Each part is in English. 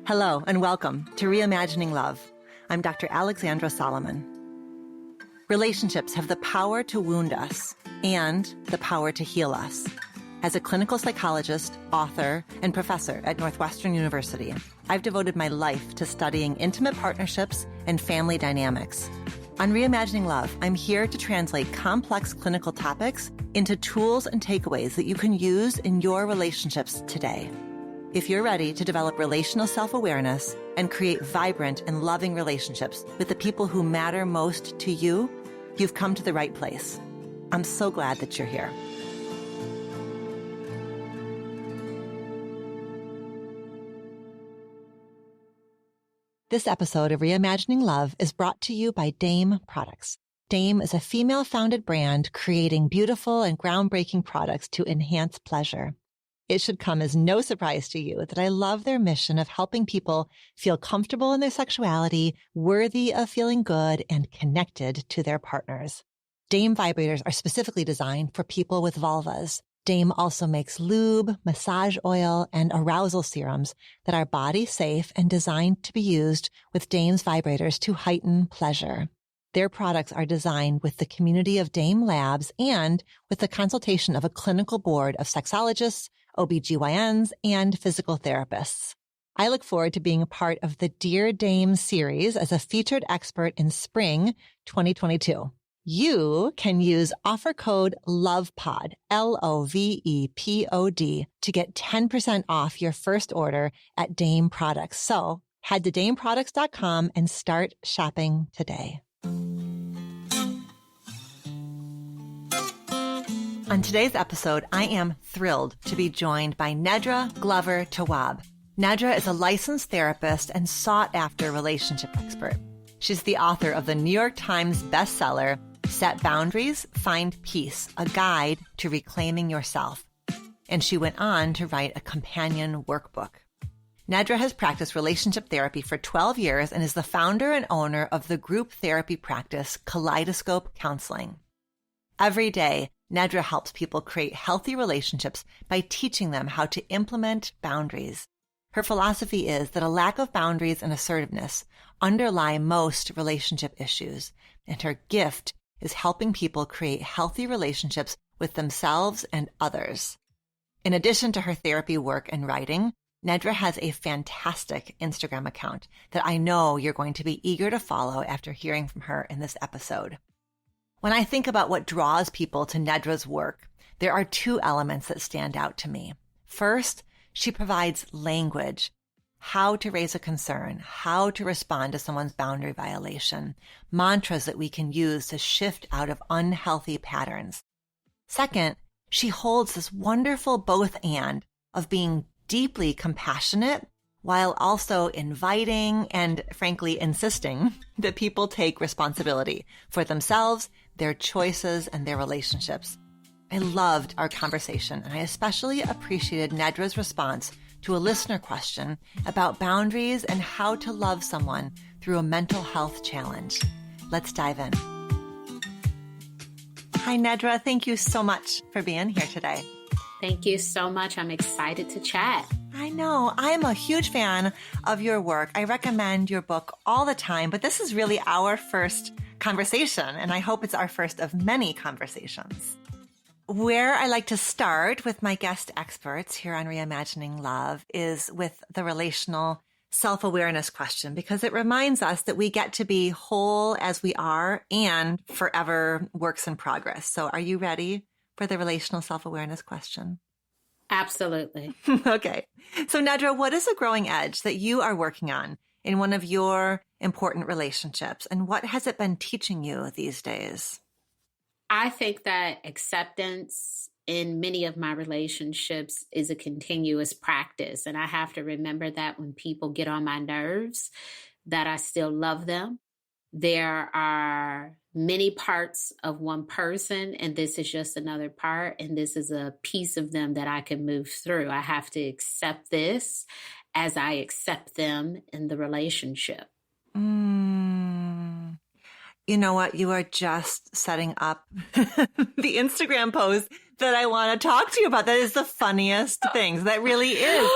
Hello and welcome to Reimagining Love. I'm Dr. Alexandra Solomon. Relationships have the power to wound us and the power to heal us. As a clinical psychologist, author, and professor at Northwestern University, I've devoted my life to studying intimate partnerships and family dynamics. On Reimagining Love, I'm here to translate complex clinical topics into tools and takeaways that you can use in your relationships today. If you're ready to develop relational self-awareness and create vibrant and loving relationships with the people who matter most to you, you've come to the right place. I'm so glad that you're here. This episode of Reimagining Love is brought to you by Dame Products. Dame is a female-founded brand creating beautiful and groundbreaking products to enhance pleasure. It should come as no surprise to you that I love their mission of helping people feel comfortable in their sexuality, worthy of feeling good, and connected to their partners. Dame vibrators are specifically designed for people with vulvas. Dame also makes lube, massage oil, and arousal serums that are body safe and designed to be used with Dame's vibrators to heighten pleasure. Their products are designed with the community of Dame Labs and with the consultation of a clinical board of sexologists, OBGYNs, and physical therapists. I look forward to being a part of the Dear Dame series as a featured expert in spring 2022. You can use offer code LOVEPOD, LOVEPOD, to get 10% off your first order at Dame Products. So head to dameproducts.com and start shopping today. On today's episode, I am thrilled to be joined by Nedra Tawwab. Nedra is a licensed therapist and sought-after relationship expert. She's the author of the New York Times bestseller, Set Boundaries, Find Peace, a guide to reclaiming yourself. And she went on to write a companion workbook. Nedra has practiced relationship therapy for 12 years and is the founder and owner of the group therapy practice Kaleidoscope Counseling. Every day, Nedra helps people create healthy relationships by teaching them how to implement boundaries. Her philosophy is that a lack of boundaries and assertiveness underlie most relationship issues, and her gift is helping people create healthy relationships with themselves and others. In addition to her therapy work and writing, Nedra has a fantastic Instagram account that I know you're going to be eager to follow after hearing from her in this episode. When I think about what draws people to Nedra's work, there are two elements that stand out to me. First, she provides language, how to raise a concern, how to respond to someone's boundary violation, mantras that we can use to shift out of unhealthy patterns. Second, she holds this wonderful both and of being deeply compassionate while also inviting and, frankly, insisting that people take responsibility for themselves, their choices, and their relationships. I loved our conversation, and I especially appreciated Nedra's response to a listener question about boundaries and how to love someone through a mental health challenge. Let's dive in. Hi, Nedra. Thank you so much for being here today. Thank you so much. I'm excited to chat. I know. I'm a huge fan of your work. I recommend your book all the time, but this is really our first conversation, and I hope it's our first of many conversations. Where I like to start with my guest experts here on Reimagining Love is with the relational self-awareness question, because it reminds us that we get to be whole as we are and forever works in progress. So are you ready for the relational self-awareness question? Absolutely. Okay. So Nedra, what is a growing edge that you are working on in one of your important relationships, and what has it been teaching you these days? I think that acceptance in many of my relationships is a continuous practice. And I have to remember that when people get on my nerves, that I still love them. There are many parts of one person, and this is just another part, and this is a piece of them that I can move through. I have to accept this as I accept them in the relationship. You know what? You are just setting up the Instagram post that I want to talk to you about. That is the funniest thing. That really is.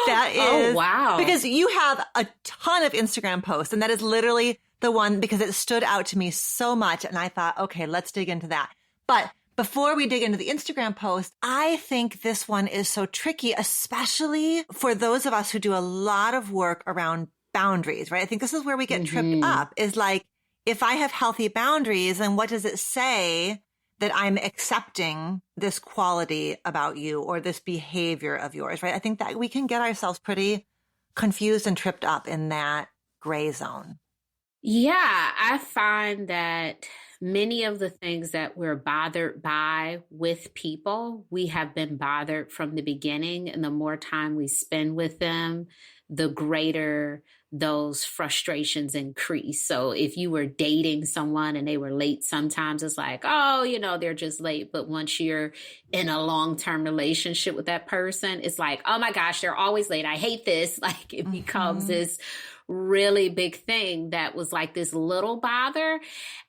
That is, oh, wow. Because you have a ton of Instagram posts, and that is literally the one because it stood out to me so much. And I thought, okay, let's dig into that. But before we dig into the Instagram post, I think this one is so tricky, especially for those of us who do a lot of work around boundaries, right? I think this is where we get tripped up, is like, if I have healthy boundaries, then what does it say that I'm accepting this quality about you or this behavior of yours, right? I think that we can get ourselves pretty confused and tripped up in that gray zone. Yeah, I find that many of the things that we're bothered by with people, we have been bothered from the beginning. And the more time we spend with them, the greater those frustrations increase. So if you were dating someone and they were late, sometimes it's like, oh, they're just late. But once you're in a long-term relationship with that person, it's like, oh my gosh, they're always late. I hate this. Like it becomes this really big thing that was like this little bother.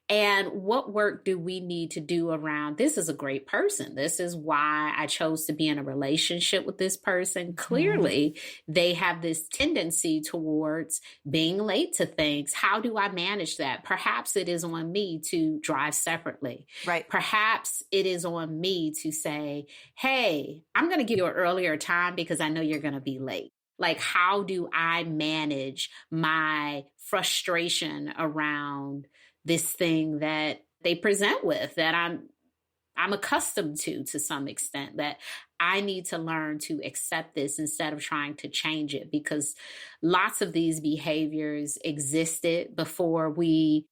And what work do we need to do around this is a great person. This is why I chose to be in a relationship with this person. Clearly, they have this tendency towards being late to things. How do I manage that? Perhaps it is on me to drive separately. Right. Perhaps it is on me to say, hey, I'm going to give you an earlier time because I know you're going to be late. Like, how do I manage my frustration around this thing that they present with that I'm accustomed to some extent, that I need to learn to accept this instead of trying to change it, because lots of these behaviors existed before we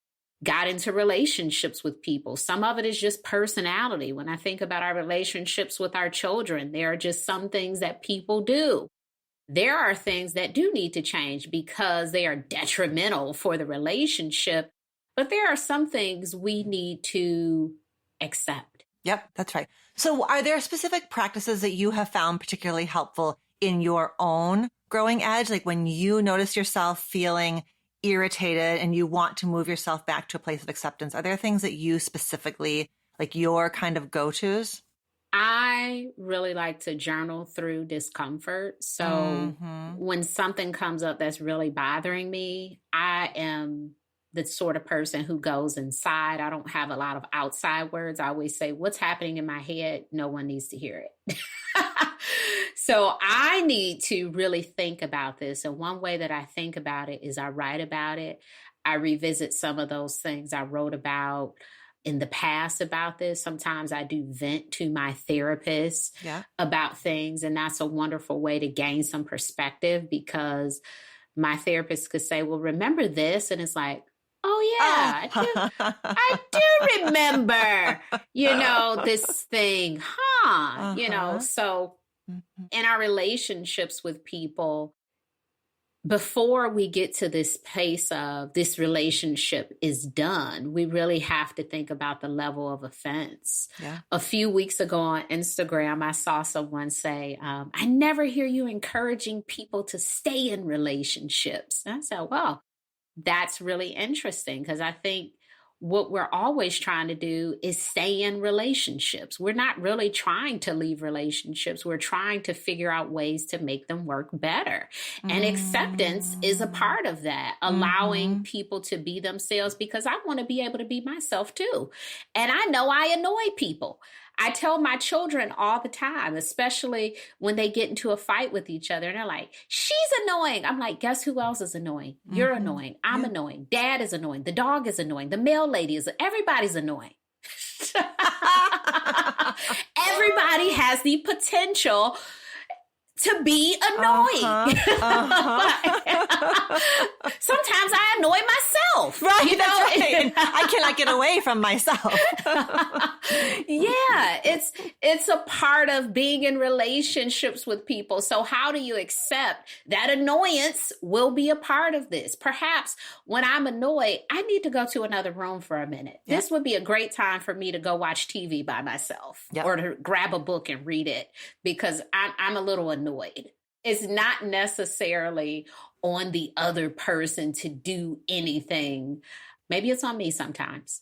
got into relationships with people. Some of it is just personality. When I think about our relationships with our children, there are just some things that people do. There are things that do need to change because they are detrimental for the relationship. But there are some things we need to accept. Yep, that's right. So are there specific practices that you have found particularly helpful in your own growing edge? Like when you notice yourself feeling irritated and you want to move yourself back to a place of acceptance, are there things that you specifically, like your kind of go-tos? I really like to journal through discomfort. So when something comes up that's really bothering me, I am the sort of person who goes inside. I don't have a lot of outside words. I always say, what's happening in my head? No one needs to hear it. So I need to really think about this. And one way that I think about it is I write about it. I revisit some of those things I wrote about in the past about this. Sometimes I do vent to my therapist about things. And that's a wonderful way to gain some perspective, because my therapist could say, well, remember this? And it's like, oh, yeah, I do remember, this thing, so in our relationships with people, before we get to this place of this relationship is done, we really have to think about the level of offense. Yeah. A few weeks ago on Instagram, I saw someone say, I never hear you encouraging people to stay in relationships. And I said, well, that's really interesting, because I think what we're always trying to do is stay in relationships. We're not really trying to leave relationships. We're trying to figure out ways to make them work better. And acceptance is a part of that, allowing people to be themselves, because I want to be able to be myself too. And I know I annoy people. I tell my children all the time, especially when they get into a fight with each other, and they're like, she's annoying. I'm like, guess who else is annoying? You're annoying. I'm annoying. Dad is annoying. The dog is annoying. The mail lady is, everybody's annoying. Everybody has the potential to be annoying. Sometimes I annoy myself. Right, that's right. I cannot get away from myself. Yeah, it's a part of being in relationships with people. So how do you accept that annoyance will be a part of this? Perhaps when I'm annoyed, I need to go to another room for a minute. Yep. This would be a great time for me to go watch TV by myself, or to grab a book and read it, because I'm a little annoyed. It's not necessarily on the other person to do anything. Maybe it's on me sometimes.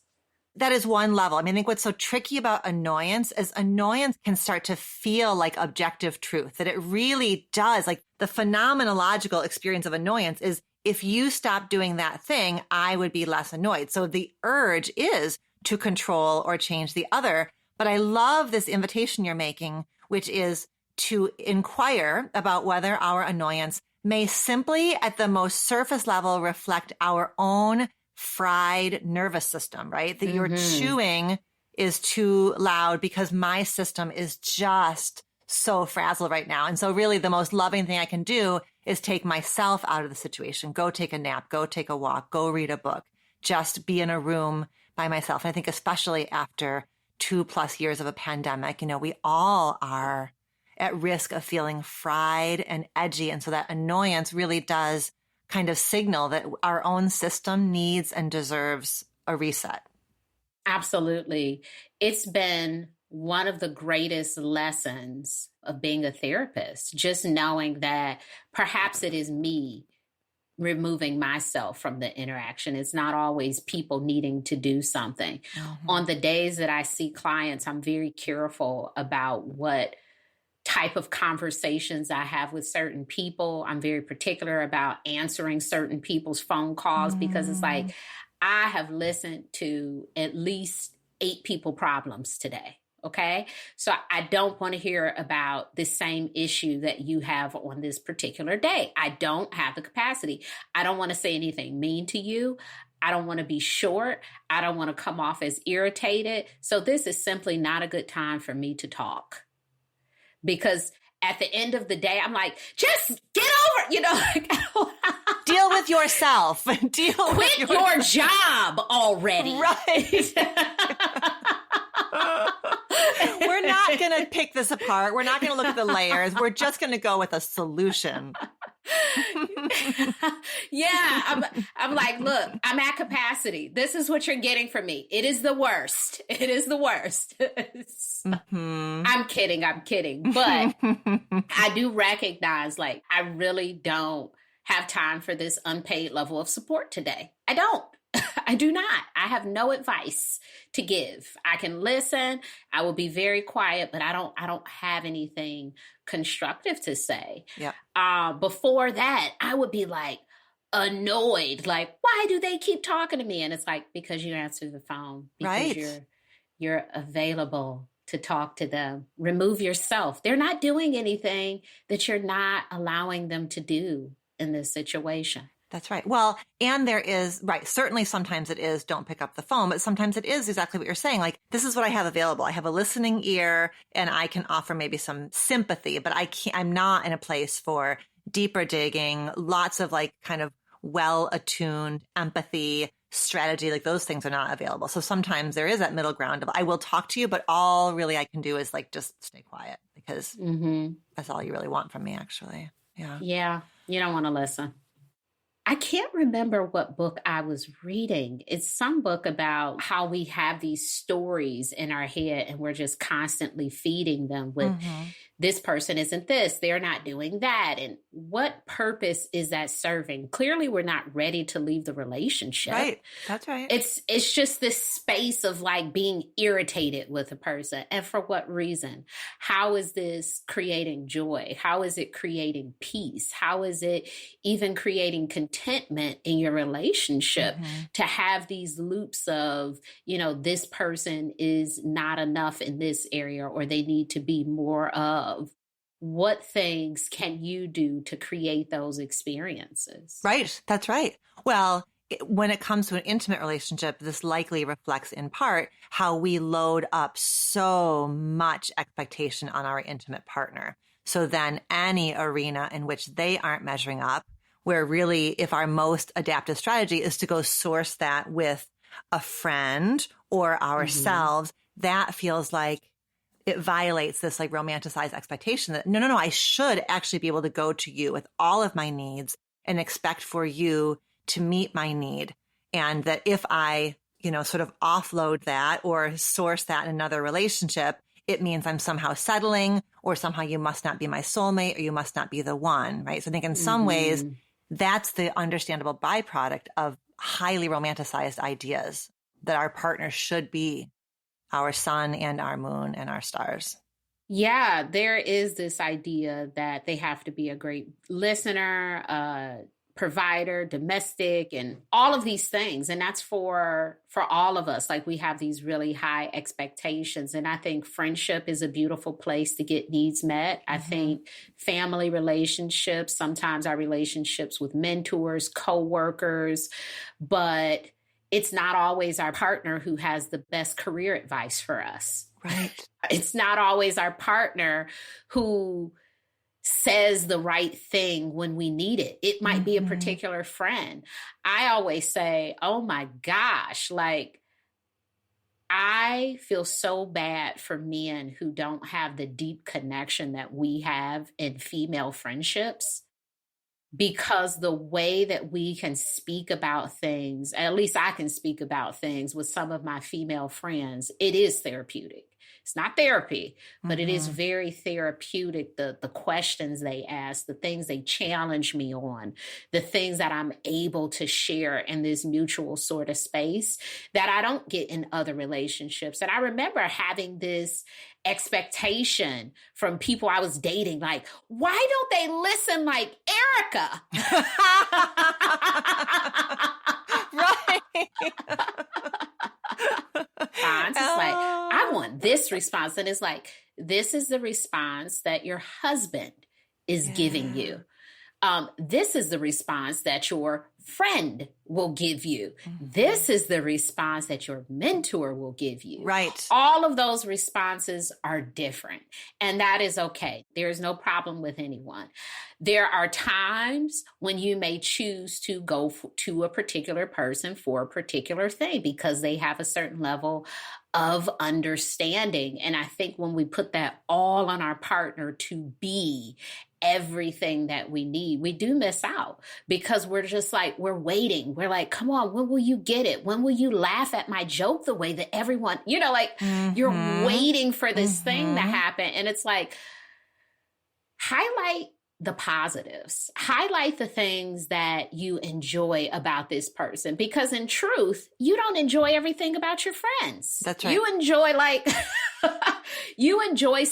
that is one level. I mean, I think what's so tricky about annoyance is annoyance can start to feel like objective truth, that it really does. Like the phenomenological experience of annoyance is if you stop doing that thing, I would be less annoyed. So the urge is to control or change the other. But I love this invitation you're making, which is to inquire about whether our annoyance may simply at the most surface level reflect our own fried nervous system, right? That your chewing is too loud because my system is just so frazzled right now. And so really the most loving thing I can do is take myself out of the situation, go take a nap, go take a walk, go read a book, just be in a room by myself. And I think especially after 2+ years of a pandemic, we all are at risk of feeling fried and edgy. And so that annoyance really does kind of signal that our own system needs and deserves a reset. Absolutely. It's been one of the greatest lessons of being a therapist, just knowing that perhaps it is me removing myself from the interaction. It's not always people needing to do something. On the days that I see clients, I'm very careful about what type of conversations I have with certain people. I'm very particular about answering certain people's phone calls because it's like, I have listened to at least 8 people problems today. Okay. So I don't want to hear about the same issue that you have on this particular day. I don't have the capacity. I don't want to say anything mean to you. I don't want to be short. I don't want to come off as irritated. So this is simply not a good time for me to talk. Because at the end of the day, I'm like, just get over, like, deal with yourself. Quit your job already. Right. We're not going to pick this apart. We're not going to look at the layers. We're just going to go with a solution. Yeah. I'm like, look, I'm at capacity. This is what you're getting from me. It is the worst. It is the worst. I'm kidding. But I do recognize, like, I really don't have time for this unpaid level of support today. I don't. I do not. I have no advice to give. I can listen. I will be very quiet, but I don't have anything constructive to say. Yeah. Before that, I would be like annoyed. Like, why do they keep talking to me? And it's like, because you answer the phone. Because right. You're available to talk to them. Remove yourself. They're not doing anything that you're not allowing them to do in this situation. That's right. Well, and there is, right, certainly sometimes it is don't pick up the phone, but sometimes it is exactly what you're saying. Like, this is what I have available. I have a listening ear and I can offer maybe some sympathy, but I'm not in a place for deeper digging, lots of like kind of well-attuned empathy, strategy, like those things are not available. So sometimes there is that middle ground of I will talk to you, but all really I can do is like just stay quiet because that's all you really want from me, actually. Yeah. Yeah. You don't want to listen. I can't remember what book I was reading. It's some book about how we have these stories in our head and we're just constantly feeding them with this person isn't this, they're not doing that. And what purpose is that serving? Clearly, we're not ready to leave the relationship. Right. That's right. It's just this space of like being irritated with a person. And for what reason? How is this creating joy? How is it creating peace? How is it even creating contentment in your relationship to have these loops of, this person is not enough in this area or they need to be more of? What things can you do to create those experiences? Right. That's right. Well, when it comes to an intimate relationship, this likely reflects in part how we load up so much expectation on our intimate partner. So then any arena in which they aren't measuring up, where really if our most adaptive strategy is to go source that with a friend or ourselves, that feels like it violates this like romanticized expectation that no, I should actually be able to go to you with all of my needs and expect for you to meet my need. And that if I, sort of offload that or source that in another relationship, it means I'm somehow settling or somehow you must not be my soulmate or you must not be the one, right? So I think in some ways, that's the understandable byproduct of highly romanticized ideas that our partner should be our sun and our moon and our stars. Yeah, there is this idea that they have to be a great listener, provider, domestic, and all of these things. And that's for all of us. Like, we have these really high expectations. And I think friendship is a beautiful place to get needs met. I think family relationships, sometimes our relationships with mentors, coworkers, but it's not always our partner who has the best career advice for us. Right. It's not always our partner who says the right thing when we need it. It might be a particular friend. I always say, oh my gosh, like, I feel so bad for men who don't have the deep connection that we have in female friendships, because the way that we can speak about things, at least I can speak about things with some of my female friends, it is therapeutic. It's not therapy, but it is very therapeutic. The questions they ask, the things they challenge me on, the things that I'm able to share in this mutual sort of space that I don't get in other relationships. And I remember having this expectation from people I was dating, like, why don't they listen like Erica? Right. It's like, I want this response. And it's like, this is the response that your husband is giving you. This is the response that your friend will give you. This is the response that your mentor will give you. Right. All of those responses are different. And that is okay. There's no problem with anyone. There are times when you may choose to go to a particular person for a particular thing because they have a certain level of understanding. And I think when we put that all on our partner to be everything that we need, we do miss out, because we're just like, we're waiting. We're like, come on, when will you get it? When will you laugh at my joke the way that everyone, like you're waiting for this thing to happen. And it's like, highlight the positives, highlight the things that you enjoy about this person, because in truth, you don't enjoy everything about your friends. That's right. You enjoy you enjoy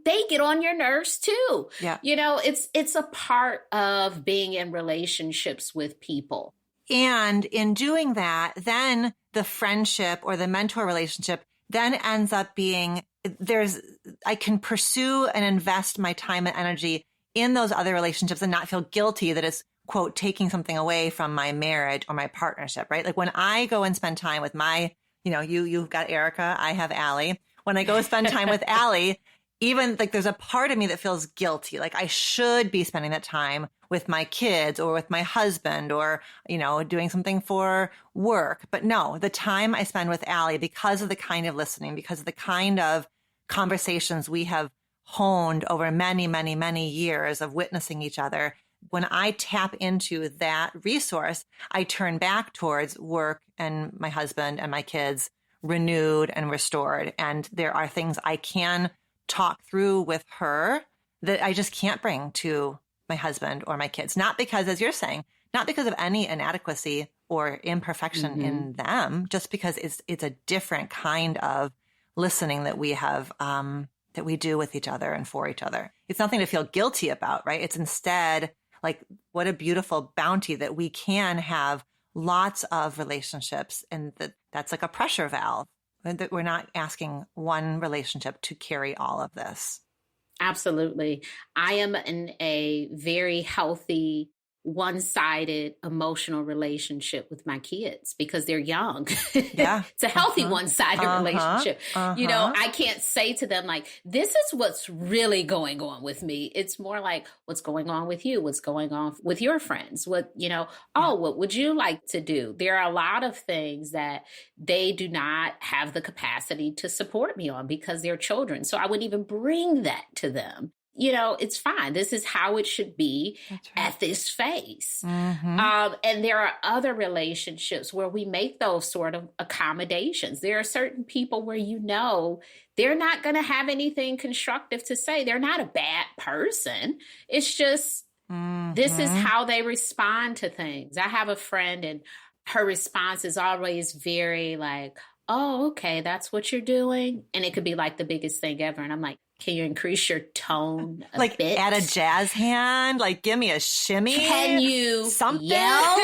they get on your nerves too. Yeah. It's a part of being in relationships with people. And in doing that, then the friendship or the mentor relationship then ends up being, I can pursue and invest my time and energy in those other relationships and not feel guilty that it's, quote, taking something away from my marriage or my partnership, right? Like when I go and spend time with you've got Erica, I have Allie. When I go spend time with Allie, even like there's a part of me that feels guilty. Like I should be spending that time with my kids or with my husband or, doing something for work. But no, the time I spend with Allie, because of the kind of listening, because of the kind of conversations we have honed over many, many, many years of witnessing each other, when I tap into that resource, I turn back towards work and my husband and my kids renewed and restored. And there are things I can talk through with her that I just can't bring to my husband or my kids. Not because, as you're saying, not because of any inadequacy or imperfection in them, just because it's a different kind of listening that we have, that we do with each other and for each other. It's nothing to feel guilty about, right? It's instead like, what a beautiful bounty that we can have lots of relationships, and that's like a pressure valve, and that we're not asking one relationship to carry all of this. Absolutely. I am in a very healthy, one-sided emotional relationship with my kids because they're young. Yeah. It's a healthy one-sided relationship. I can't say to them like, this is what's really going on with me. It's more like, what's going on with you? What's going on with your friends? What would you like to do? There are a lot of things that they do not have the capacity to support me on because they're children. So I wouldn't even bring that to them. It's fine. This is how it should be at this phase. And there are other relationships where we make those sort of accommodations. There are certain people where they're not going to have anything constructive to say. They're not a bad person. It's just this is how they respond to things. I have a friend, and her response is always very like, oh, okay, that's what you're doing. And it could be like the biggest thing ever. And I'm like, can you increase your tone a like bit? Add a jazz hand? Like give me a shimmy? Can you something? Yell?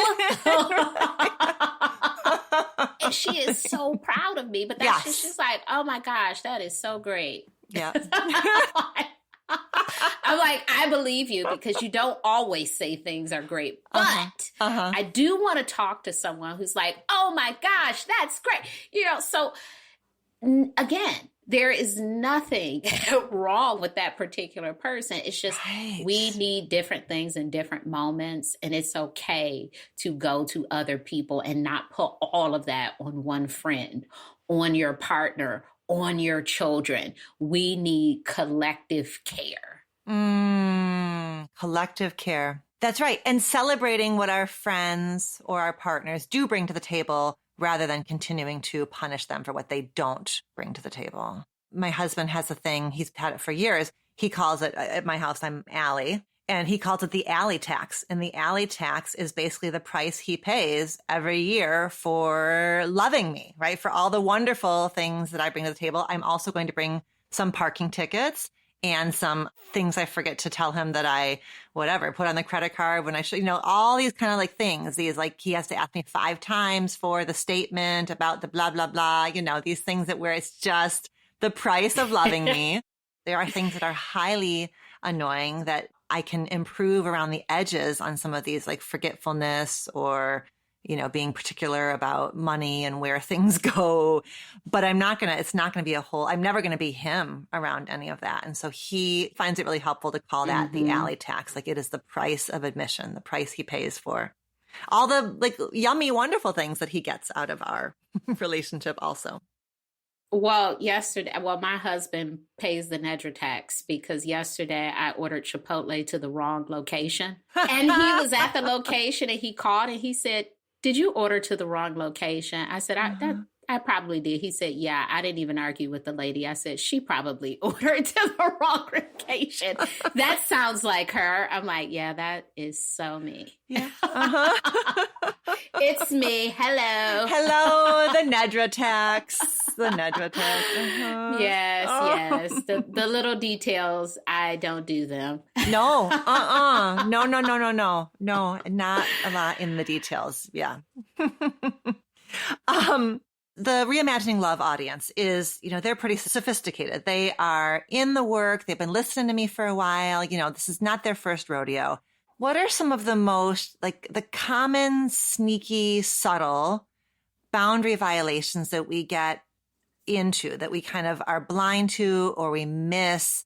And she is so proud of me, but that's just she's like, oh my gosh, that is so great. Yeah. I'm like, I believe you because you don't always say things are great. But I do want to talk to someone who's like, oh my gosh, that's great. You know, so again, there is nothing wrong with that particular person. It's just we need different things in different moments. And it's okay to go to other people and not put all of that on one friend, on your partner, on your children. We need collective care. Collective care. That's right. And celebrating what our friends or our partners do bring to the table rather than continuing to punish them for what they don't bring to the table. My husband has a thing. He's had it for years. He calls it, at my house, I'm Allie, and he calls it the Allie tax. And the Allie tax is basically the price he pays every year for loving me, right? For all the wonderful things that I bring to the table. I'm also going to bring some parking tickets and some things I forget to tell him that I, put on the credit card when I should, all these kind of like things. These like, he has to ask me 5 times for the statement about the blah, blah, blah, these things that where it's just the price of loving me. There are things that are highly annoying that I can improve around the edges on some of these like forgetfulness or, being particular about money and where things go. But it's not going to be I'm never going to be him around any of that. And so he finds it really helpful to call that the Allie tax. Like it is the price of admission, the price he pays for all the like yummy, wonderful things that he gets out of our relationship also. Well, my husband pays the Nedra tax because yesterday I ordered Chipotle to the wrong location. And he was at the location and he called and he said, did you order to the wrong location? I said, I probably did. He said, yeah, I didn't even argue with the lady. I said, she probably ordered to the wrong location. That sounds like her. I'm like, yeah, that is so me. Yeah. It's me. Hello. Hello, the Nedra tax. The Nedra tax. Yes. The little details, I don't do them. No. No, not a lot in the details. Yeah. The Reimagining Love audience is, they're pretty sophisticated. They are in the work. They've been listening to me for a while. This is not their first rodeo. What are some of the most, like the common, sneaky, subtle boundary violations that we get into, that we kind of are blind to or we miss?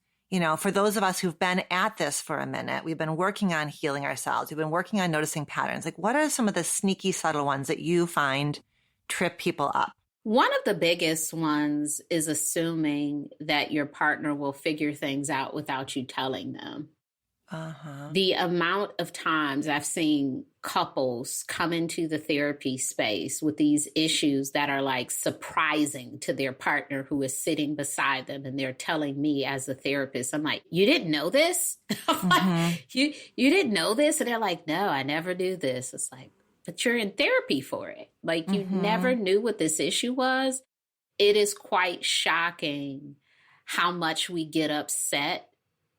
For those of us who've been at this for a minute, we've been working on healing ourselves. We've been working on noticing patterns. Like what are some of the sneaky, subtle ones that you find trip people up? One of the biggest ones is assuming that your partner will figure things out without you telling them. The amount of times I've seen couples come into the therapy space with these issues that are like surprising to their partner who is sitting beside them, and they're telling me as a therapist, I'm like, you didn't know this? You didn't know this? And they're like, no, I never do this. It's like, but you're in therapy for it. Like you never knew what this issue was. It is quite shocking how much we get upset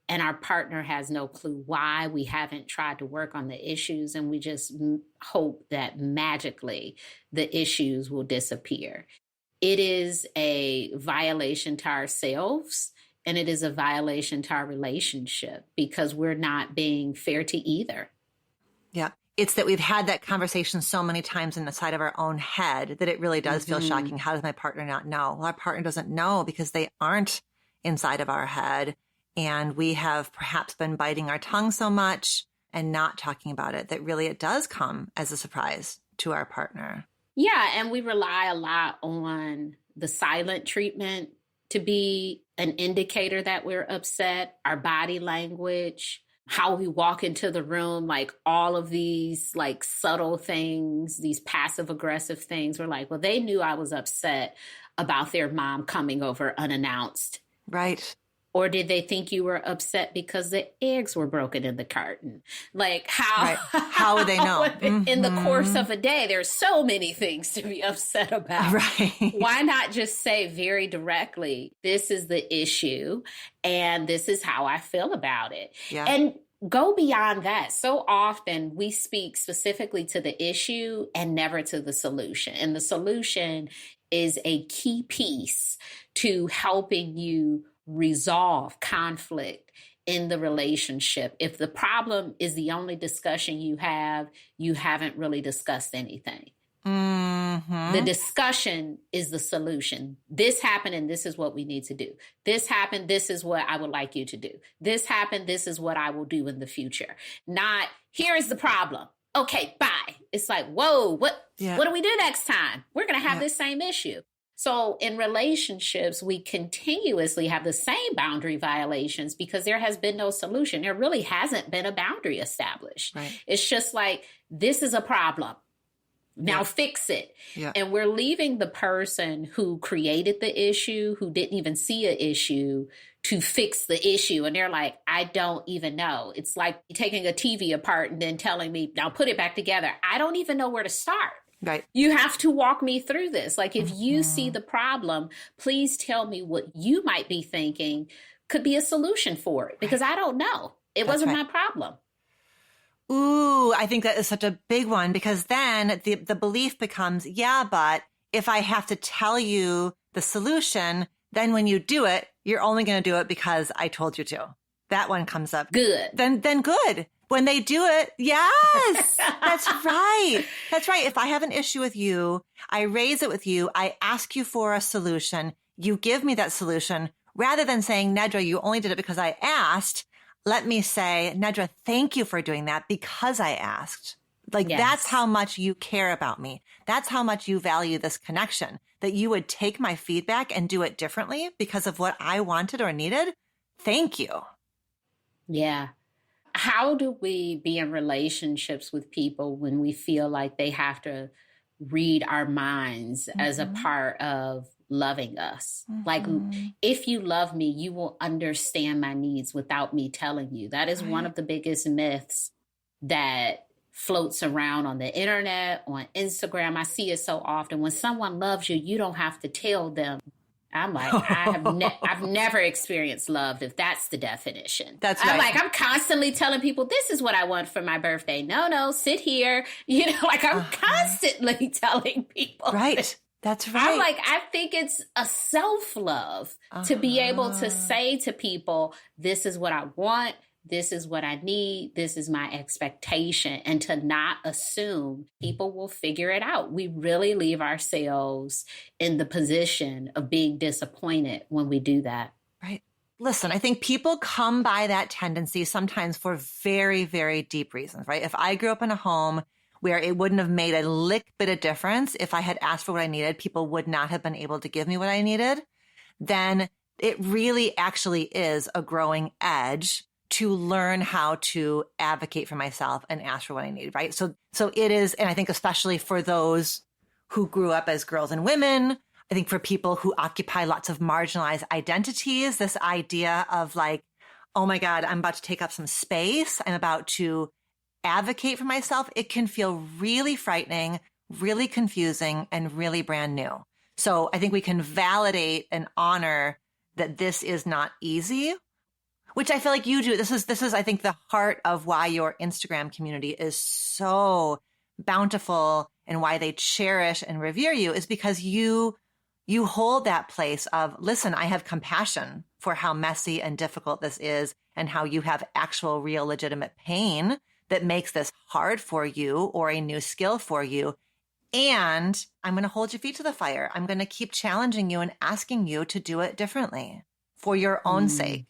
and our partner has no clue why. We haven't tried to work on the issues and we just hope that magically the issues will disappear. It is a violation to ourselves and it is a violation to our relationship because we're not being fair to either. Yeah. It's that we've had that conversation so many times in the side of our own head that it really does feel shocking. How does my partner not know? Well, our partner doesn't know because they aren't inside of our head. And we have perhaps been biting our tongue so much and not talking about it that really it does come as a surprise to our partner. Yeah. And we rely a lot on the silent treatment to be an indicator that we're upset, our body language, how we walk into the room, like all of these like subtle things, these passive aggressive things. We're like, well, they knew I was upset about their mom coming over unannounced. Right. Or did they think you were upset because the eggs were broken in the carton? Like how would they know? In the course of a day, there's so many things to be upset about. Right. Why not just say very directly, this is the issue and this is how I feel about it? Yeah. And go beyond that. So often we speak specifically to the issue and never to the solution. And the solution is a key piece to helping you resolve conflict in the relationship. If the problem is the only discussion you haven't really discussed anything. Mm-hmm. The discussion is the solution. This happened and this is what we need to do. This happened. This is what I would like you to do. This happened. This is what I will do in the future. Not, here is the problem. Okay, bye. It's like, whoa, what do we do next time? We're going to have this same issue. So in relationships, we continuously have the same boundary violations because there has been no solution. There really hasn't been a boundary established. Right. It's just like, this is a problem. Now fix it. Yeah. And we're leaving the person who created the issue, who didn't even see an issue, to fix the issue. And they're like, I don't even know. It's like taking a TV apart and then telling me, now put it back together. I don't even know where to start. Right. You have to walk me through this. Like, if you see the problem, please tell me what you might be thinking could be a solution for it, because I don't know. It wasn't my problem. Ooh, I think that is such a big one, because then the belief becomes, but if I have to tell you the solution, then when you do it, you're only going to do it because I told you to. That one comes up. Good. Then good. When they do it, yes, that's right. That's right. If I have an issue with you, I raise it with you, I ask you for a solution, you give me that solution, rather than saying, Nedra, you only did it because I asked. Let me say, Nedra, thank you for doing that because I asked. Like, that's how much you care about me. That's how much you value this connection, that you would take my feedback and do it differently because of what I wanted or needed. Thank you. Yeah. How do we be in relationships with people when we feel like they have to read our minds as a part of loving us? Like, if you love me, you will understand my needs without me telling you. That is one of the biggest myths that floats around on the internet, on Instagram. I see it so often. When someone loves you, you don't have to tell them. I'm like, I've never experienced love, if that's the definition. That's right. I'm like, I'm constantly telling people, this is what I want for my birthday. No, sit here. Like, I'm constantly telling people. Right. That's right. I'm like, I think it's a self-love to be able to say to people, this is what I want. This is what I need. This is my expectation. And to not assume people will figure it out. We really leave ourselves in the position of being disappointed when we do that. Right. Listen, I think people come by that tendency sometimes for very, very deep reasons, right? If I grew up in a home where it wouldn't have made a lick bit of difference if I had asked for what I needed, people would not have been able to give me what I needed, then it really actually is a growing edge to learn how to advocate for myself and ask for what I need, right? So it is, and I think especially for those who grew up as girls and women, I think for people who occupy lots of marginalized identities, this idea of like, oh my God, I'm about to take up some space, I'm about to advocate for myself, it can feel really frightening, really confusing, and really brand new. So I think we can validate and honor that this is not easy, which I feel like you do. This is, I think, the heart of why your Instagram community is so bountiful and why they cherish and revere you, is because you hold that place of, listen, I have compassion for how messy and difficult this is and how you have actual, real, legitimate pain that makes this hard for you or a new skill for you. And I'm going to hold your feet to the fire. I'm going to keep challenging you and asking you to do it differently for your own sake.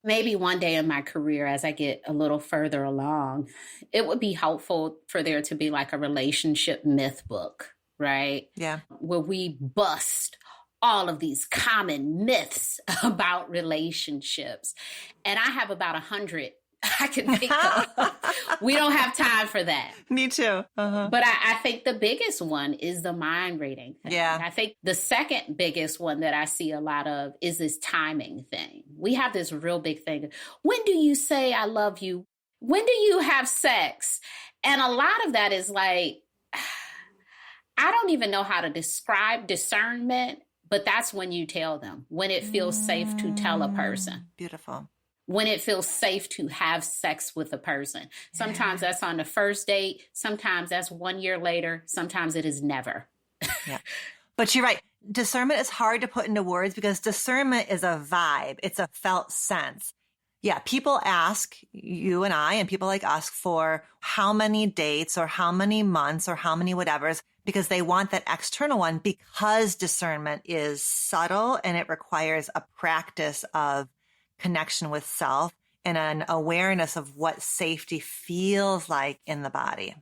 Maybe one day in my career, as I get a little further along, it would be helpful for there to be like a relationship myth book, right? Yeah. Where we bust all of these common myths about relationships. And I have about 100 I can think of. We don't have time for that. Me too. But I think the biggest one is the mind reading thing. Yeah. I think the second biggest one that I see a lot of is this timing thing, we have this real big thing. When do you say I love you? When do you have sex? And a lot of that is like, I don't even know how to describe discernment, but that's when you tell them, when it feels safe to tell a person. Beautiful. When it feels safe to have sex with a person. Sometimes that's on the first date. Sometimes that's 1 year later. Sometimes it is never. Yeah. But you're right. Discernment is hard to put into words because discernment is a vibe. It's a felt sense. Yeah, people ask you and I and people like us for how many dates or how many months or how many whatevers because they want that external one because discernment is subtle and it requires a practice of connection with self and an awareness of what safety feels like in the body.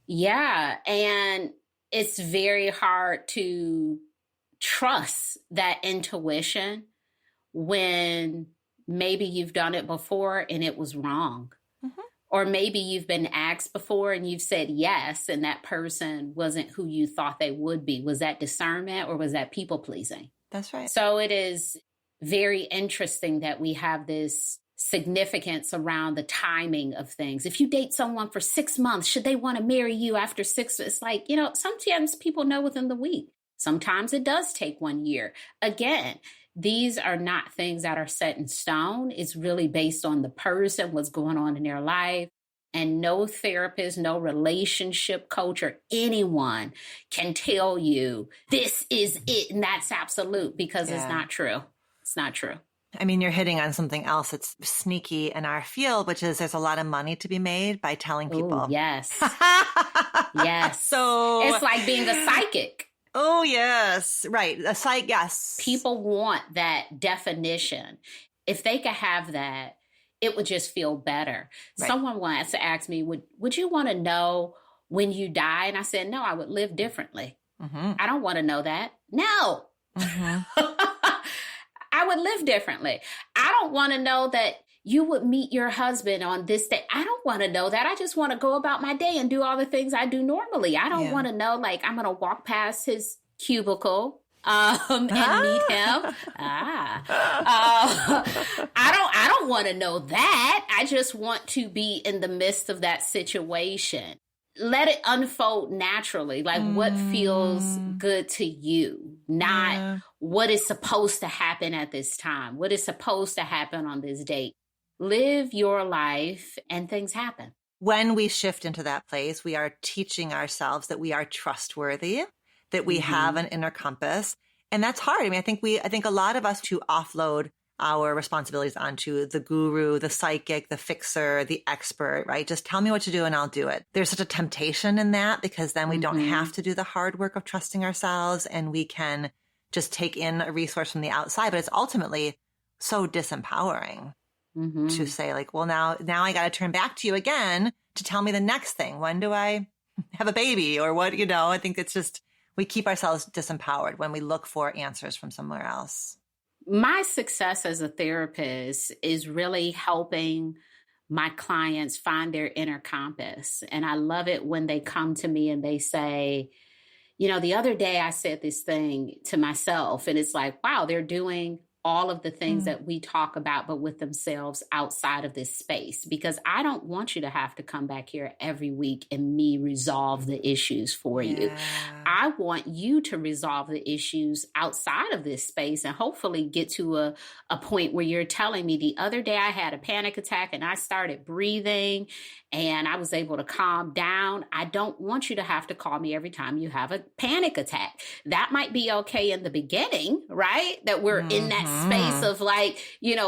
Yeah, and it's very hard to trust that intuition when maybe you've done it before and it was wrong. Mm-hmm. Or maybe you've been asked before and you've said yes, and that person wasn't who you thought they would be. Was that discernment or was that people pleasing? That's right. So it is very interesting that we have this significance around the timing of things. If you date someone for 6 months, should they want to marry you after 6? It's like, sometimes people know within the week. Sometimes it does take 1 year. Again, these are not things that are set in stone. It's really based on the person, what's going on in their life. And no therapist, no relationship coach or anyone can tell you this is it and that's absolute because it's not true. It's not true. I mean, you're hitting on something else that's sneaky in our field, which is there's a lot of money to be made by telling people. Ooh, yes. Yes. So it's like being a psychic. Oh, yes. Right. A psych. Yes. People want that definition. If they could have that, it would just feel better. Right. Someone once asked me, would you want to know when you die? And I said, no, I would live differently. Mm-hmm. I don't want to know that. No. Mm-hmm. I would live differently. I don't want to know that you would meet your husband on this day. I don't want to know that. I just want to go about my day and do all the things I do normally. I don't want to know, like, I'm going to walk past his cubicle and meet him. I don't want to know that. I just want to be in the midst of that situation. Let it unfold naturally, like what feels good to you, not what is supposed to happen at this time, what is supposed to happen on this date. Live your life and things happen. When we shift into that place, we are teaching ourselves that we are trustworthy, that we have an inner compass. And that's hard. I mean, I think a lot of us to offload our responsibilities onto the guru, the psychic, the fixer, the expert, right? Just tell me what to do and I'll do it. There's such a temptation in that because then we don't have to do the hard work of trusting ourselves and we can just take in a resource from the outside. But it's ultimately so disempowering to say like, well, now I got to turn back to you again to tell me the next thing. When do I have a baby or what, I think it's just, we keep ourselves disempowered when we look for answers from somewhere else. My success as a therapist is really helping my clients find their inner compass. And I love it when they come to me and they say, the other day I said this thing to myself and it's like, wow, they're doing all of the things that we talk about, but with themselves outside of this space, because I don't want you to have to come back here every week and me resolve the issues for you. I want you to resolve the issues outside of this space and hopefully get to a point where you're telling me the other day I had a panic attack and I started breathing and I was able to calm down. I don't want you to have to call me every time you have a panic attack. That might be okay in the beginning, right? That we're in that space of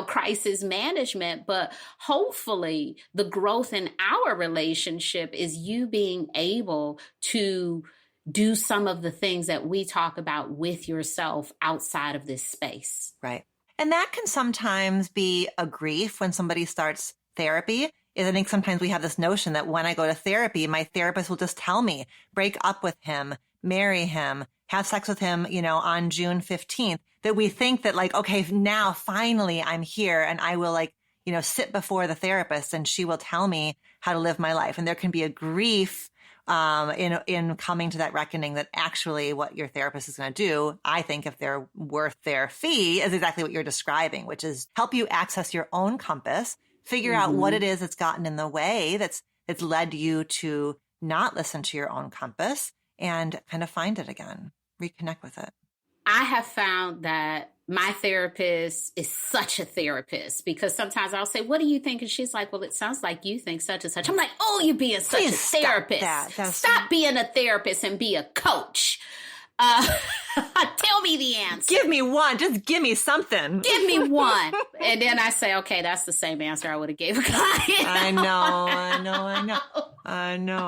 crisis management, but hopefully the growth in our relationship is you being able to do some of the things that we talk about with yourself outside of this space. Right. And that can sometimes be a grief when somebody starts therapy. I think sometimes we have this notion that when I go to therapy, my therapist will just tell me, break up with him, marry him, have sex with him, on June 15th, that we think that like, okay, now finally I'm here and I will sit before the therapist and she will tell me how to live my life. And there can be a grief in coming to that reckoning that actually what your therapist is going to do, I think if they're worth their fee, is exactly what you're describing, which is help you access your own compass, figure out what it is that's gotten in the way that's led you to not listen to your own compass and kind of find it again, reconnect with it. I have found that my therapist is such a therapist because sometimes I'll say, what do you think? And she's like, well, it sounds like you think such and such. I'm like, oh, you're being such a therapist. Stop being a therapist and be a coach. Tell me the answer. Give me one. Just give me something. Give me one. And then I say, okay, that's the same answer I would have gave a client. I know.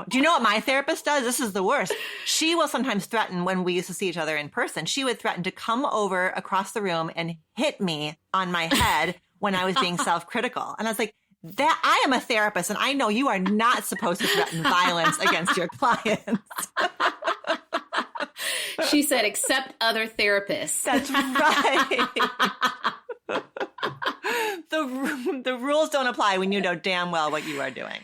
Do you know what my therapist does? This is the worst. She will sometimes threaten when we used to see each other in person. She would threaten to come over across the room and hit me on my head when I was being self-critical. And I was like, that I am a therapist and I know you are not supposed to threaten violence against your clients. She said, except other therapists. That's right. The rules don't apply when you know damn well what you are doing.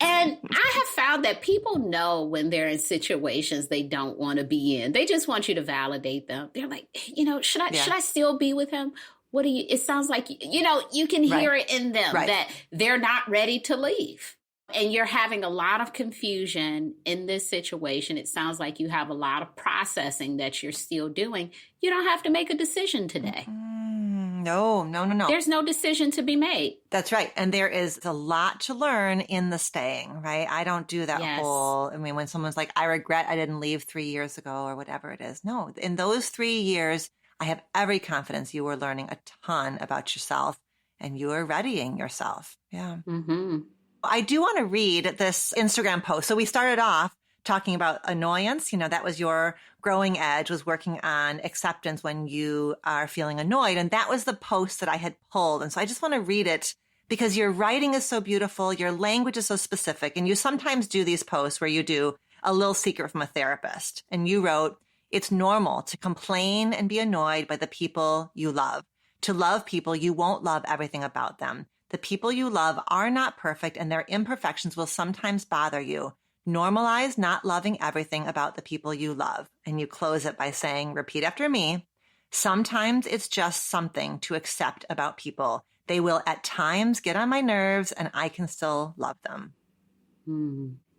And I have found that people know when they're in situations they don't want to be in. They just want you to validate them. They're like, should I still be with him? What do you, it sounds like, you can hear it in them that they're not ready to leave. And you're having a lot of confusion in this situation. It sounds like you have a lot of processing that you're still doing. You don't have to make a decision today. No. There's no decision to be made. That's right. And there is a lot to learn in the staying, right? I don't do that when someone's like, I regret I didn't leave 3 years ago or whatever it is. No, in those 3 years, I have every confidence you were learning a ton about yourself and you are readying yourself. Yeah. Mm-hmm. I do want to read this Instagram post. So we started off talking about annoyance. That was your growing edge, was working on acceptance when you are feeling annoyed. And that was the post that I had pulled. And so I just want to read it because your writing is so beautiful. Your language is so specific. And you sometimes do these posts where you do a little secret from a therapist. And you wrote, it's normal to complain and be annoyed by the people you love. To love people, you won't love everything about them. The people you love are not perfect and their imperfections will sometimes bother you. Normalize not loving everything about the people you love. And you close it by saying, repeat after me, sometimes it's just something to accept about people. They will at times get on my nerves and I can still love them.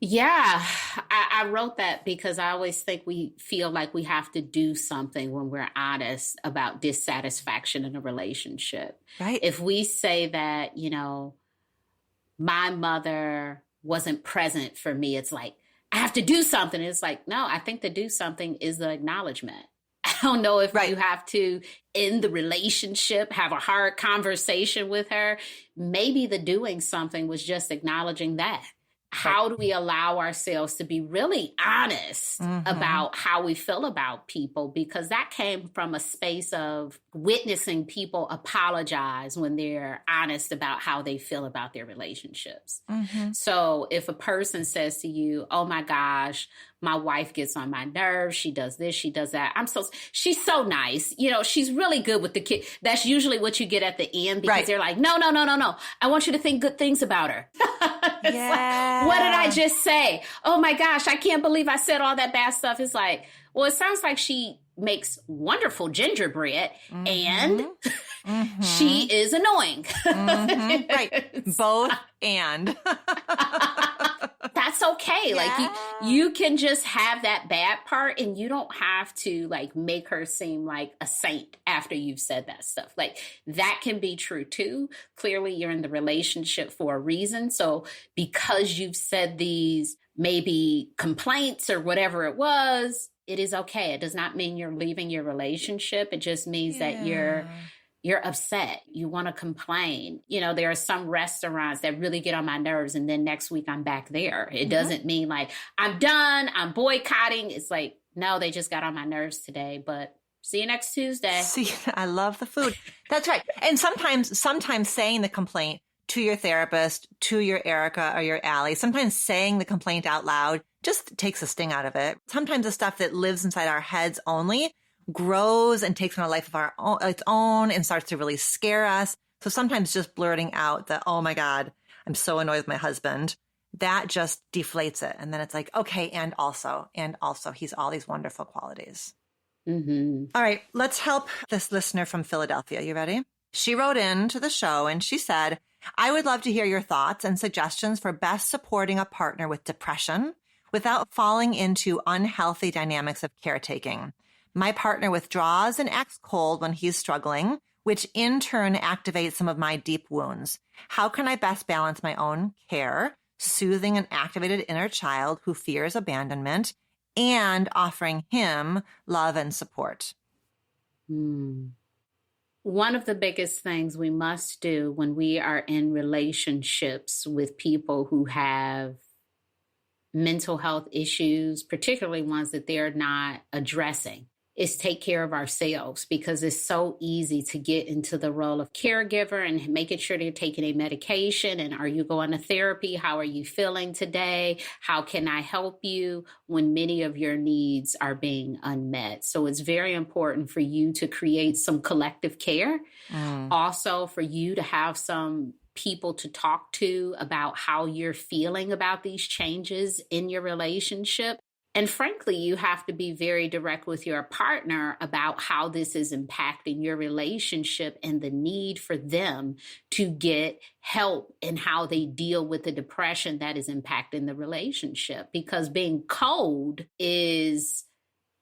Yeah, I wrote that because I always think we feel like we have to do something when we're honest about dissatisfaction in a relationship. Right. If we say that, my mother wasn't present for me, it's like, I have to do something. It's like, no, I think the do something is the acknowledgement. I don't know if you have to end the relationship, have a hard conversation with her. Maybe the doing something was just acknowledging that. How do we allow ourselves to be really honest about how we feel about people? Because that came from a space of witnessing people apologize when they're honest about how they feel about their relationships. So if a person says to you, oh my gosh, my wife gets on my nerves. She does this, she does that. She's so nice. She's really good with the kid. That's usually what you get at the end because they're like, no. I want you to think good things about her. It's like, what did I just say? Oh my gosh, I can't believe I said all that bad stuff. It's like, well, it sounds like she makes wonderful gingerbread and she is annoying. Right. Both and. That's okay. Yeah. Like you can just have that bad part and you don't have to make her seem like a saint after you've said that stuff. Like that can be true too. Clearly you're in the relationship for a reason. So because you've said these maybe complaints or whatever it was, it is okay. It does not mean you're leaving your relationship. It just means that you're upset. You want to complain. There are some restaurants that really get on my nerves and then next week I'm back there. It doesn't mean I'm done, I'm boycotting. It's like, no, they just got on my nerves today, but see you next Tuesday. I love the food. That's right. And sometimes saying the complaint to your therapist, to your Erica or your Allie, sometimes saying the complaint out loud just takes the sting out of it. Sometimes the stuff that lives inside our heads only grows and takes on a life of its own and starts to really scare us. So sometimes just blurting out that, oh my God, I'm so annoyed with my husband. that just deflates it. And then it's like, okay, and also, he's all these wonderful qualities. Mm-hmm. All right, let's help this listener from Philadelphia. You ready? She wrote in to the show and she said, I would love to hear your thoughts and suggestions for best supporting a partner with depression without falling into unhealthy dynamics of caretaking. My partner withdraws and acts cold when he's struggling, which in turn activates some of my deep wounds. How can I best balance my own care, soothing an activated inner child who fears abandonment, and offering him love and support? One of the biggest things we must do when we are in relationships with people who have mental health issues, particularly ones that they're not addressing, is take care of ourselves, because it's so easy to get into the role of caregiver and making sure they're taking a medication. And are you going to therapy? How are you feeling today? How can I help you? When many of your needs are being unmet. So it's very important for you to create some collective care. Also for you to have some people to talk to about how you're feeling about these changes in your relationship. And frankly, you have to be very direct with your partner about how this is impacting your relationship and the need for them to get help in how they deal with the depression that is impacting the relationship. Because being cold is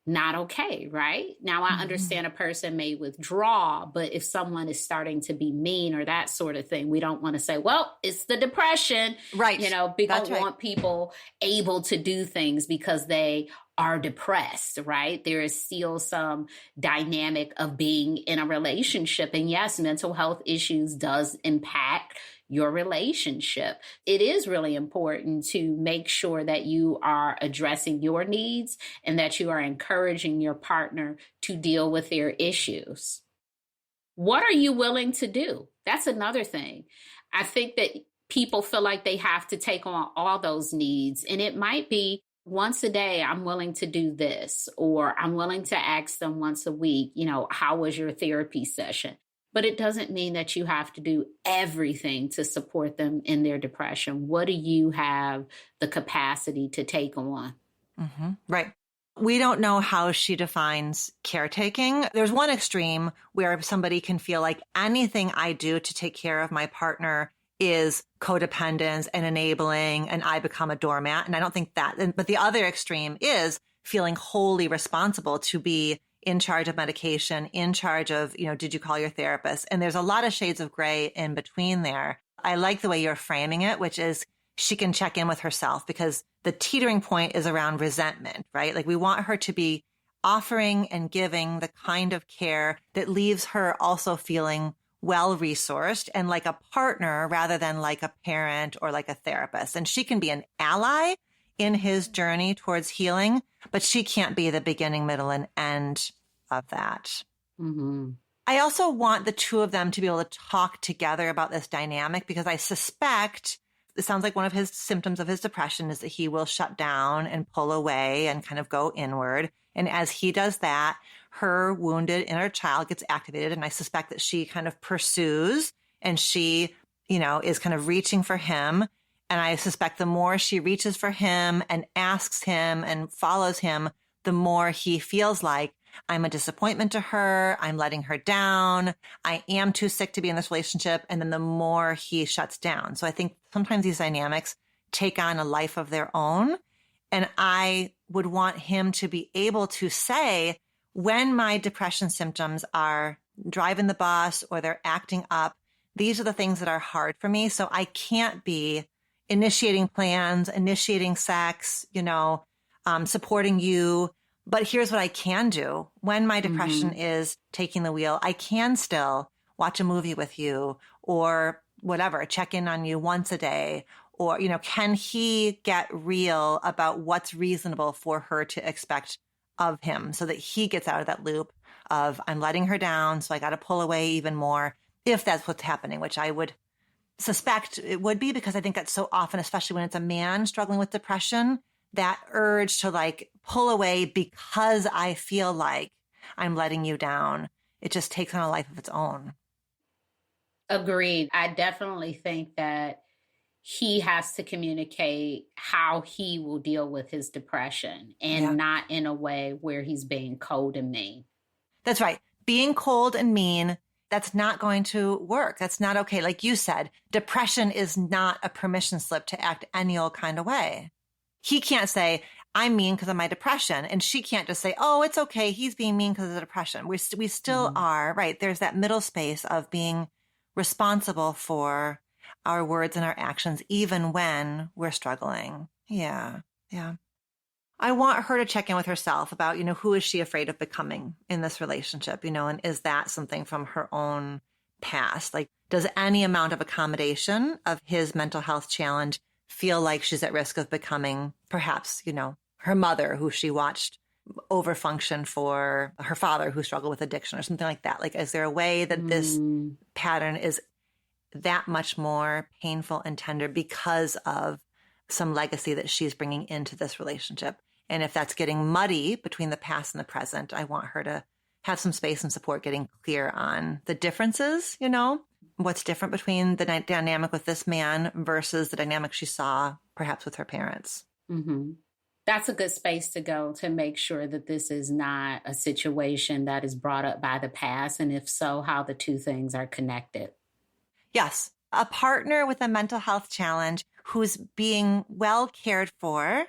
not okay, right? Now, I understand a person may withdraw, but if someone is starting to be mean or that sort of thing, we don't want to say, well, it's the depression. Right. You know, we don't want people able to do things because they are depressed, right? There is still some dynamic of being in a relationship. And yes, mental health issues does impact your relationship. It is really important to make sure that you are addressing your needs and that you are encouraging your partner to deal with their issues. What are you willing to do? That's another thing. I think that people feel like they have to take on all those needs, and it might be once a day, I'm willing to do this, or I'm willing to ask them once a week, you know, how was your therapy session? But it doesn't mean that you have to do everything to support them in their depression. What do you have the capacity to take on? Right. We don't know how she defines caretaking. There's one extreme where somebody can feel like anything I do to take care of my partner is codependence and enabling, and I become a doormat. And I don't think that, but the other extreme is feeling wholly responsible to be in charge of medication, in charge of, you know, did you call your therapist? And there's a lot of shades of gray in between there. I like the way you're framing it, which is she can check in with herself, because the teetering point is around resentment, right? Like we want her to be offering and giving the kind of care that leaves her also feeling well-resourced and like a partner rather than like a parent or like a therapist. And she can be an ally in his journey towards healing, but she can't be the beginning, middle, and end of that. I also want the two of them to be able to talk together about this dynamic, because I suspect it sounds like one of his symptoms of his depression is that he will shut down and pull away and kind of go inward. And as he does that, her wounded inner child gets activated. And I suspect that she kind of pursues and she, you know, is kind of reaching for him. And I suspect the more she reaches for him and asks him and follows him, the more he feels like, I'm a disappointment to her. I'm letting her down. I am too sick to be in this relationship. And then the more he shuts down. So I think sometimes these dynamics take on a life of their own. And I would want him to be able to say, when my depression symptoms are driving the bus or they're acting up, these are the things that are hard for me. So I can't be initiating plans, initiating sex, you know, supporting you. But here's what I can do. When my depression is taking the wheel, I can still watch a movie with you or whatever, check in on you once a day. Or, you know, can he get real about what's reasonable for her to expect of him so that he gets out of that loop of I'm letting her down, so I got to pull away even more, if that's what's happening, which I would suspect it would be, because I think that's so often, especially when it's a man struggling with depression, that urge to like pull away because I feel like I'm letting you down. It just takes on a life of its own. Agreed. I definitely think that he has to communicate how he will deal with his depression and not in a way where he's being cold and mean. That's right. Being cold and mean, that's not going to work. That's not okay. Like you said, depression is not a permission slip to act any old kind of way. He can't say, I'm mean because of my depression. And she can't just say, oh, it's okay. He's being mean because of the depression. We still are, right? There's that middle space of being responsible for our words and our actions, even when we're struggling. Yeah. Yeah. I want her to check in with herself about, who is she afraid of becoming in this relationship, and is that something from her own past? Like, does any amount of accommodation of his mental health challenge feel like she's at risk of becoming perhaps, her mother who she watched overfunction for, her father who struggled with addiction or something like that? Like, is there a way that this pattern is that much more painful and tender because of some legacy that she's bringing into this relationship? And if that's getting muddy between the past and the present, I want her to have some space and support getting clear on the differences, what's different between the dynamic with this man versus the dynamic she saw perhaps with her parents. Mm-hmm. That's a good space to go to make sure that this is not a situation that is brought up by the past. And if so, how the two things are connected. Yes. A partner with a mental health challenge who's being well cared for,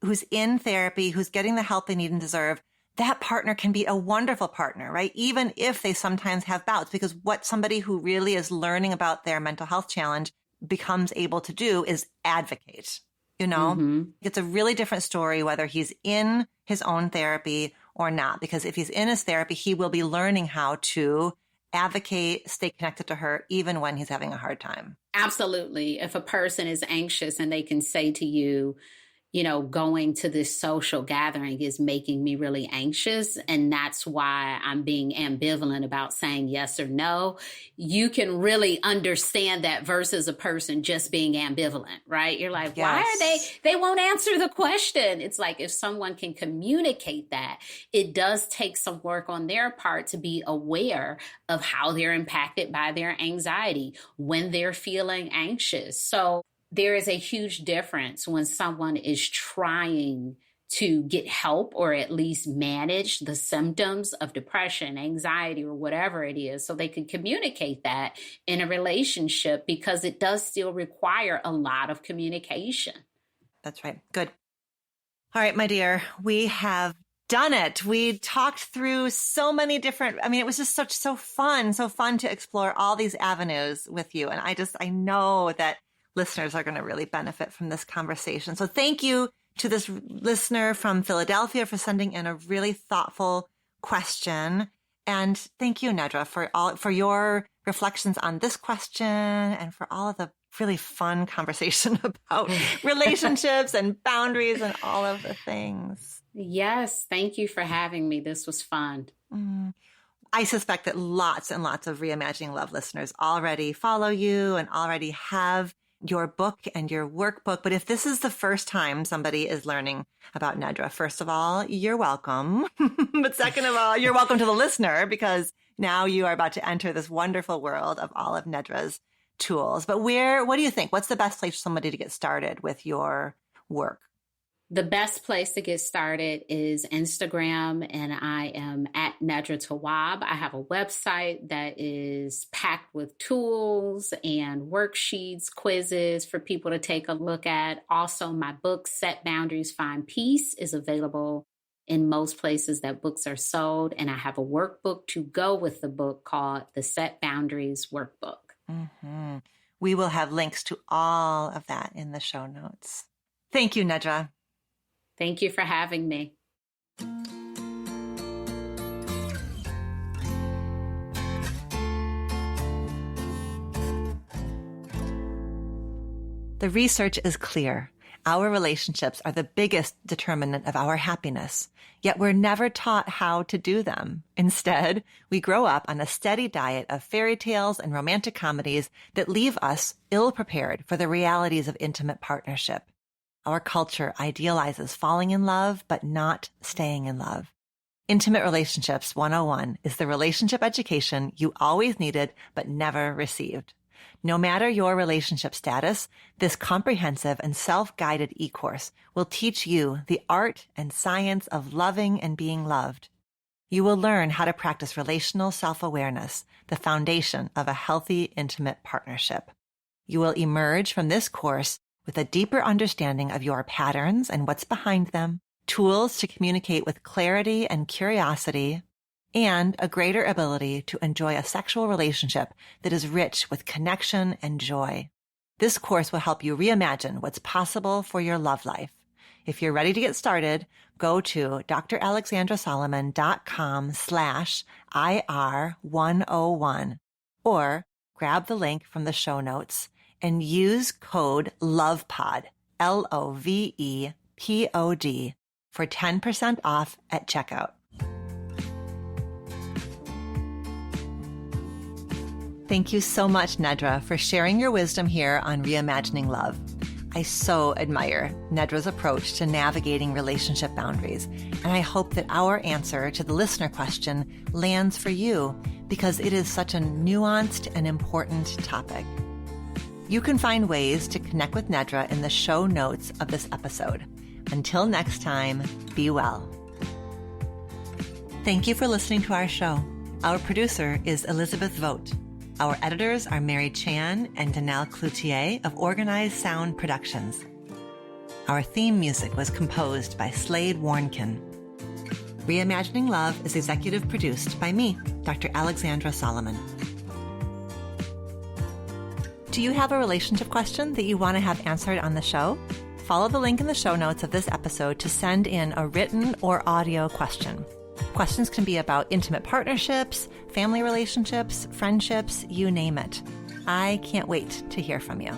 who's in therapy, who's getting the help they need and deserve, that partner can be a wonderful partner, right? Even if they sometimes have bouts, because what somebody who really is learning about their mental health challenge becomes able to do is advocate, It's a really different story whether he's in his own therapy or not, because if he's in his therapy, he will be learning how to advocate, stay connected to her, even when he's having a hard time. Absolutely. If a person is anxious and they can say to you, going to this social gathering is making me really anxious, and that's why I'm being ambivalent about saying yes or no, you can really understand that versus a person just being ambivalent, right? You're like, why are they won't answer the question. It's like, if someone can communicate that, it does take some work on their part to be aware of how they're impacted by their anxiety when they're feeling anxious. So there is a huge difference when someone is trying to get help or at least manage the symptoms of depression, anxiety, or whatever it is, so they can communicate that in a relationship, because it does still require a lot of communication. That's right. Good. All right, my dear, we have done it. We talked through so many different, it was just so fun to explore all these avenues with you. And I know that listeners are going to really benefit from this conversation. So thank you to this listener from Philadelphia for sending in a really thoughtful question. And thank you, Nedra, for your reflections on this question and for all of the really fun conversation about relationships and boundaries and all of the things. Yes. Thank you for having me. This was fun. I suspect that lots and lots of Reimagining Love listeners already follow you and already have your book and your workbook. But if this is the first time somebody is learning about Nedra, first of all, you're welcome. But second of all, you're welcome to the listener, because now you are about to enter this wonderful world of all of Nedra's tools. But what do you think? What's the best place for somebody to get started with your work? The best place to get started is Instagram, and I am at Nedra Tawwab. I have a website that is packed with tools and worksheets, quizzes for people to take a look at. Also, my book, Set Boundaries, Find Peace, is available in most places that books are sold. And I have a workbook to go with the book called the Set Boundaries Workbook. Mm-hmm. We will have links to all of that in the show notes. Thank you, Nedra. Thank you for having me. The research is clear. Our relationships are the biggest determinant of our happiness, yet we're never taught how to do them. Instead, we grow up on a steady diet of fairy tales and romantic comedies that leave us ill-prepared for the realities of intimate partnership. Our culture idealizes falling in love, but not staying in love. Intimate Relationships 101 is the relationship education you always needed, but never received. No matter your relationship status, this comprehensive and self-guided e-course will teach you the art and science of loving and being loved. You will learn how to practice relational self-awareness, the foundation of a healthy, intimate partnership. You will emerge from this course with a deeper understanding of your patterns and what's behind them, tools to communicate with clarity and curiosity, and a greater ability to enjoy a sexual relationship that is rich with connection and joy. This course will help you reimagine what's possible for your love life. If you're ready to get started, go to dralexandrasolomon.com/IR101 or grab the link from the show notes and use code LOVEPOD, LOVEPOD, for 10% off at checkout. Thank you so much, Nedra, for sharing your wisdom here on Reimagining Love. I so admire Nedra's approach to navigating relationship boundaries, and I hope that our answer to the listener question lands for you because it is such a nuanced and important topic. You can find ways to connect with Nedra in the show notes of this episode. Until next time, be well. Thank you for listening to our show. Our producer is Elizabeth Vogt. Our editors are Mary Chan and Danelle Cloutier of Organized Sound Productions. Our theme music was composed by Slade Warnkin. Reimagining Love is executive produced by me, Dr. Alexandra Solomon. Do you have a relationship question that you want to have answered on the show? Follow the link in the show notes of this episode to send in a written or audio question. Questions can be about intimate partnerships, family relationships, friendships, you name it. I can't wait to hear from you.